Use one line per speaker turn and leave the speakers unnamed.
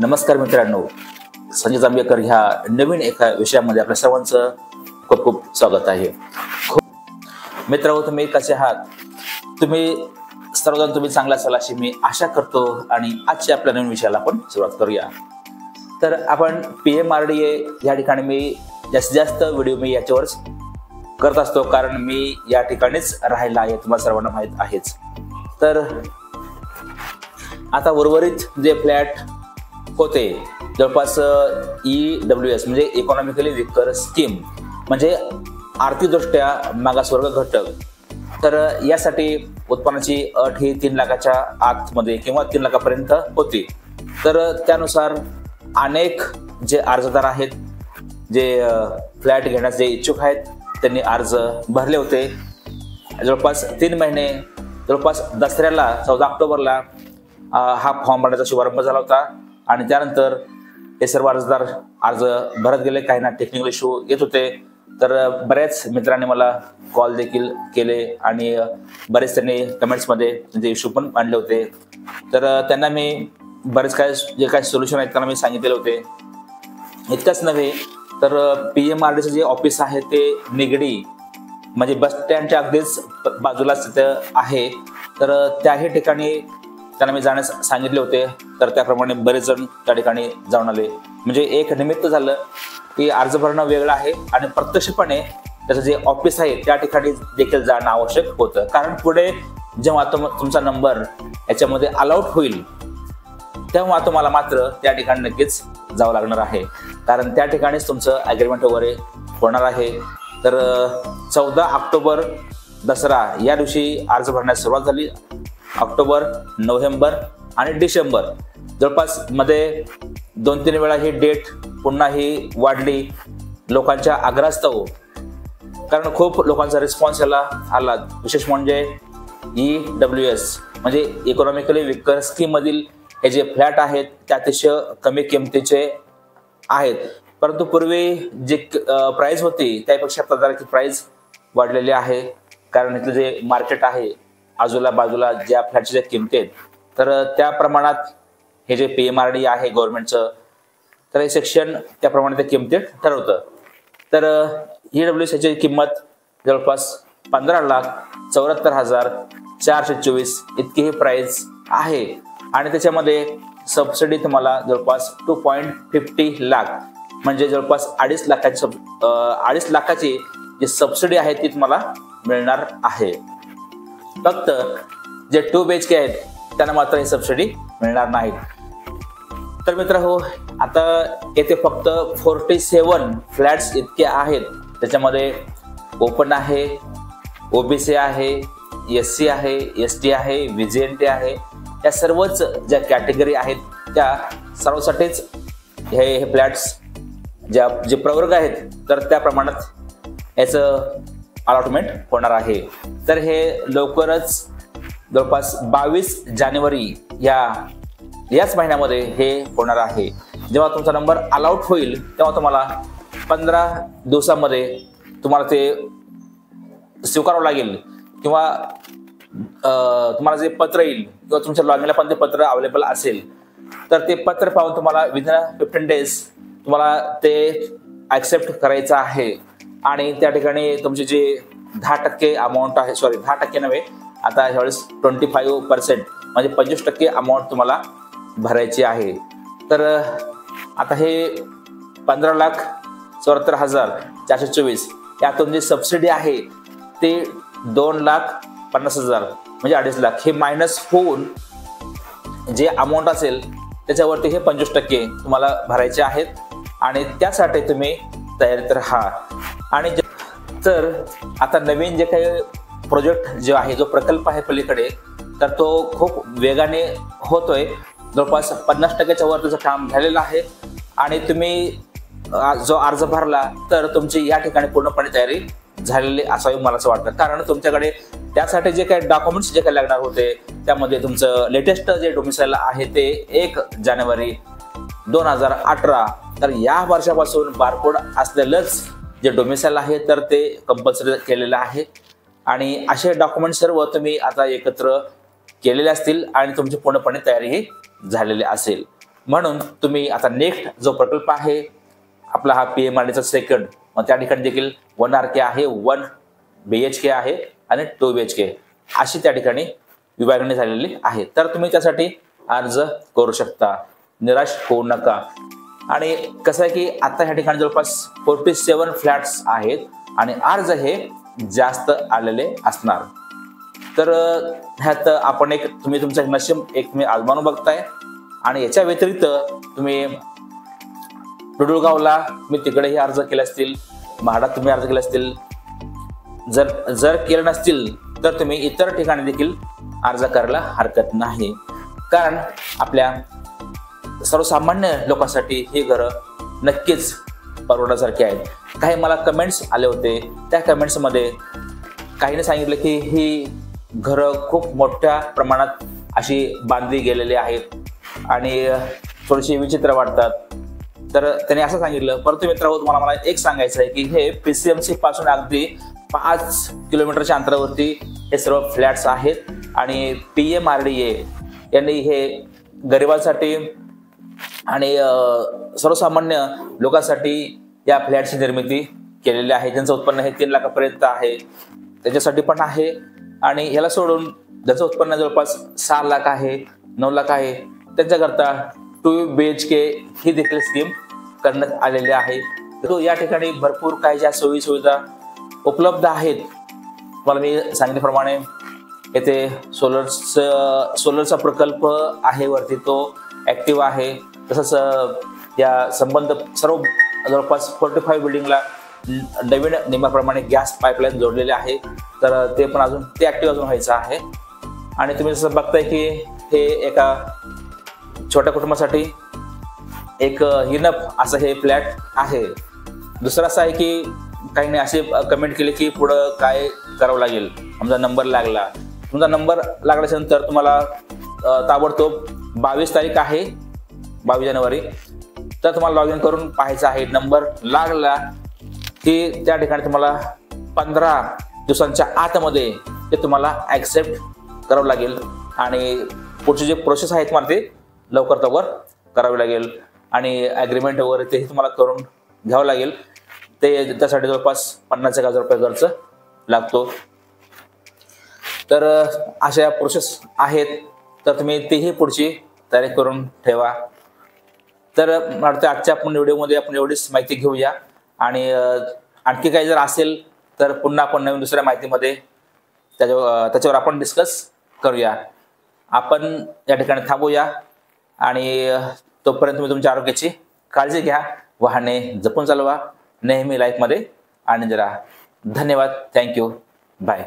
नमस्कार मित्रांनो, संजय जांभेकर ह्या नवीन एका विषयामध्ये आपल्या सर्वांचं खूप खूप स्वागत आहे। मित्रांनो, तुम्ही कसे आहात? तुम्ही सर्वजण तुम्ही चांगला असाल अशी मी आशा करतो आणि आजच्या आपल्या नवीन विषयाला आपण सुरुवात करूया। तर आपण PMRDA या ठिकाणी मी जास्तीत जास्त व्हिडिओ मी याच्यावर करत असतो, कारण मी या ठिकाणीच राहिला आहे, तुम्हाला सर्वांना माहीत आहेच। तर आता उर्वरित जे फ्लॅट होते जवळपास EWS म्हणजे इकॉनॉमिकली विकर स्कीम म्हणजे आर्थिकदृष्ट्या मागासवर्ग घटक, तर यासाठी उत्पन्नाची अट ही 3 लाखाच्या आतमध्ये किंवा 3 लाखापर्यंत होती। तर त्यानुसार अनेक जे अर्जदार आहेत, जे फ्लॅट घेण्यास जे इच्छुक आहेत, त्यांनी अर्ज भरले होते। जवळपास 3 महिने, जवळपास दसऱ्याला 14 ऑक्टोबरला हा फॉर्म भरण्याचा शुभारंभ झाला होता आणि त्यानंतर हे सर्व अर्जदार अर्ज भरत गेले। काहींना टेक्निकल इश्यू येत होते, तर बऱ्याच मित्रांनी मला कॉल देखील केले आणि बरेच त्यांनी कमेंट्समध्ये त्यांचे इश्यू पण मांडले होते। तर त्यांना मी बरेच जे काही सोल्युशन आहेत त्यांना मी सांगितलेले होते। इतकंच नव्हे तर PMRDAचं जे ऑफिस आहे ते निगडी म्हणजे बस स्टँडच्या अगदीच बाजूलाच तिथं आहे, तर त्याही ठिकाणी त्यांना मी जाण्यास सांगितले होते। तर त्याप्रमाणे बरेच जण त्या ठिकाणी जाऊन आले। म्हणजे एक निमित्त झालं की अर्ज भरणं वेगळं आहे आणि प्रत्यक्षपणे त्याचं जे ऑफिस आहे त्या ठिकाणी देखील जाणं आवश्यक होतं, कारण पुढे जेव्हा तुमचा नंबर याच्यामध्ये अलाउट होईल तेव्हा तुम्हाला मात्र त्या ठिकाणी नक्कीच जावं लागणार आहे, कारण त्या ठिकाणीच तुमचं ॲग्रीमेंट वगैरे होणार आहे। तर 14 ऑक्टोबर दसरा या दिवशी अर्ज भरण्यास सुरुवात झाली। ऑक्टोबर, नोव्हेंबर आणि डिसेंबर जवळपास मध्ये 2-3 वेळा ही डेट पुन्हा ही वाढली लोकांच्या आग्रहास्तव, कारण खूप लोकांचा रिस्पॉन्स याला आला। विशेष म्हणजे EWS म्हणजे इकॉनॉमिकली विकर स्कीम मधील हे जे फ्लॅट आहेत ते अतिशय कमी किमतीचे आहेत, परंतु पूर्वी जी प्राइस होती त्यापेक्षा प्रकारची प्राइस वाढलेली आहे, कारण इथलं जे मार्केट आहे आजूला बाजूला ज्या फ्लॅटच्या ज्या किमती आहेत, तर त्या प्रमाणात हे जे PMRDA आहे गव्हर्नमेंटचं, तर हे सेक्शन त्याप्रमाणे त्या किमती ठरवतं। तर EWS ची किंमत जवळपास 15,74,424 इतकी ही प्राइस आहे आणि त्याच्यामध्ये सबसिडी तुम्हाला जवळपास 2.50 लाख म्हणजे जवळपास 2.5 लाखाची जी सबसिडी आहे ती तुम्हाला मिळणार आहे। फक्त जे 2 BHK आहेत त्यांना मात्र ही सबसिडी मिळणार नाही। तर मित्रांनो, आता येथे फक्त 47 फ्लॅट्स इतके आहेत, त्याच्यामध्ये ओपन आहे, OBC आहे, SC आहे, ST आहे, VGNT आहे, या सर्वच ज्या कॅटेगरी आहेत त्या सर्वांसाठीच हे फ्लॅट्स जे प्रवर्ग आहेत तर त्या प्रमाणात याचं अलॉटमेंट होणार आहे। तर हे लवकरच जवळपास 22 जानेवारी याच महिन्यामध्ये हे होणार आहे। जेव्हा तुमचा नंबर अलाउट होईल तेव्हा तुम्हाला 15 दिवसामध्ये तुम्हाला ते स्वीकारावं लागेल, किंवा तुम्हाला जे पत्र येईल किंवा तुमच्या लॉगिनला पण ते पत्र अवेलेबल असेल, तर ते पत्र पाहून तुम्हाला विदिन 15 डेज तुम्हाला ते ॲक्सेप्ट करायचं आहे आणि त्या ठिकाणी तुमचे जे 10% अमाऊंट आहे, सॉरी 10% नव्हे, आता ह्यावेळेस 25% म्हणजे 25% अमाऊंट तुम्हाला भरायची आहे। तर आता हे 15,74,424 यातून जी सबसिडी आहे ते 2,50,000 म्हणजे 2.5 लाख हे मायनस होऊन जे अमाऊंट असेल त्याच्यावरती हे 25% तुम्हाला भरायचे आहेत आणि त्यासाठी तुम्ही तयारीत राहा। आणि तर आता नवीन जे काही प्रोजेक्ट जे आहे, जो प्रकल्प आहे पलीकडे, तर तो खूप वेगाने होतोय। जवळपास 50%च्या वर त्याचं काम झालेलं आहे आणि तुम्ही जो अर्ज भरला तर तुमची या ठिकाणी पूर्णपणे तयारी झालेली असावी मला असं वाटतं, कारण तुमच्याकडे त्यासाठी जे काही डॉक्युमेंट्स जे काही लागणार होते त्यामध्ये तुमचं लेटेस्ट जे डोमिसाईल आहे ते 1 जानेवारी 2018, तर या वर्षापासून बारकोड असलेलंच जे डोमिसाईल आहे तर ते कंपल्सरी केलेलं आहे आणि असे डॉक्युमेंट सर्व तुम्ही आता एकत्र केलेले असतील आणि तुमची पूर्णपणे तयारी ही झालेली असेल। म्हणून तुम्ही आता नेक्स्ट जो प्रकल्प आहे आपला हा PMRDचा सेकंड, मग त्या ठिकाणी देखील 1 RK आहे, 1 BHK आहे आणि 2 BHK अशी त्या ठिकाणी विभागणी झालेली आहे. तर तुम्ही त्यासाठी अर्ज करू शकता, निराश होऊ नका. आणि कसं आहे की आता ह्या ठिकाणी जवळपास 47 फ्लॅट्स आहेत आणि अर्ज हे जास्त आलेले असणार. तर ह्यात आपण तुम्ही तुमचं नशीब तुम्ही आजमावून बघताय. आणि याच्या व्यतिरिक्त तुम्ही टुडुळगावला मी तिकडेही अर्ज केले असतील, म्हाडात तुम्ही अर्ज केले असतील, जर केले नसतील तर तुम्ही इतर ठिकाणी देखील अर्ज करायला हरकत नाही. कारण आपल्या सर्वसामान्य लोकांसाठी ही घरं नक्कीच परवडण्यासारखी आहेत. काही मला कमेंट्स आले होते, त्या कमेंट्समध्ये काहीने सांगितलं की ही घरं खूप मोठ्या प्रमाणात अशी बांधली गेलेली आहेत आणि थोडीशी विचित्र वाटतात. तर त्याने असं सांगितलं. परंतु मित्रांनो, तुम्हाला मला एक सांगायचं आहे की हे PCMC पासून अगदी 5 किलोमीटरच्या अंतरावरती हे सर्व फ्लॅट्स आहेत आणि PMRDA यांनी हे गरिबांसाठी आणि सर्वसामान्य लोकांसाठी या फ्लॅटची निर्मिती केलेली आहे. ज्यांचं उत्पन्न हे 3 लाखापर्यंत आहे त्याच्यासाठी पण आहे. आणि ह्याला सोडून ज्यांचं उत्पन्न जवळपास 6 लाख आहे, 9 लाख आहे, त्यांच्याकरता 2 BHK ही देखील स्कीम करण्यात आलेली आहे. तर या ठिकाणी भरपूर काही ज्या सोयी सुविधा उपलब्ध आहेत. तुम्हाला मी सांगितल्याप्रमाणे येथे सोलरचा प्रकल्प आहे वरती, तो ऍक्टिव्ह आहे. तसंच या संबंध सर्व जवळपास 45 बिल्डिंगला नवीन नियमाप्रमाणे गॅस पाईपलाईन जोडलेले आहे. तर ते पण अजून ऍक्टिव्ह अजून व्हायचं आहे. आणि तुम्ही जसं बघताय की हे एका छोट्या कुटुंबासाठी एक इनफ असं हे फ्लॅट आहे. दुसरं असं आहे की काहींनी असे कमेंट केले की पुढं काय करावं लागेल. समजा नंबर लागला, तुमचा नंबर लागल्याच्या नंतर तुम्हाला ताबडतोब 22 तारीख आहे 22 जानेवारी, तर तुम्हाला लॉग इन करून पाहायचं आहे. नंबर लागला की त्या ठिकाणी तुम्हाला 15 दिवसांच्या आतमध्ये ते तुम्हाला ॲक्सेप्ट करावं लागेल आणि पुढची जी प्रोसेस आहे तुम्हाला ते लवकर तवर करावी लागेल आणि ॲग्रीमेंट वगैरे तेही तुम्हाला करून घ्यावं लागेल. ते त्यासाठी जवळपास 50,000 रुपये खर्च लागतो. तर अशा प्रोसेस आहेत. तर तुम्ही तेही पुढची तयारी करून ठेवा. तर मला वाटतं आजच्या आपण व्हिडिओमध्ये आपण एवढीच माहिती घेऊया आणि आणखी काही जर असेल तर पुन्हा आपण नवीन दुसऱ्या माहितीमध्ये त्याच्यावर आपण डिस्कस करूया. आपण या ठिकाणी थांबूया आणि तोपर्यंत तुम्ही तुमच्या आरोग्याची काळजी घ्या, वाहने जपून चालवा, नेहमी लाईफमध्ये आनंदी राहा. धन्यवाद. थँक्यू. बाय.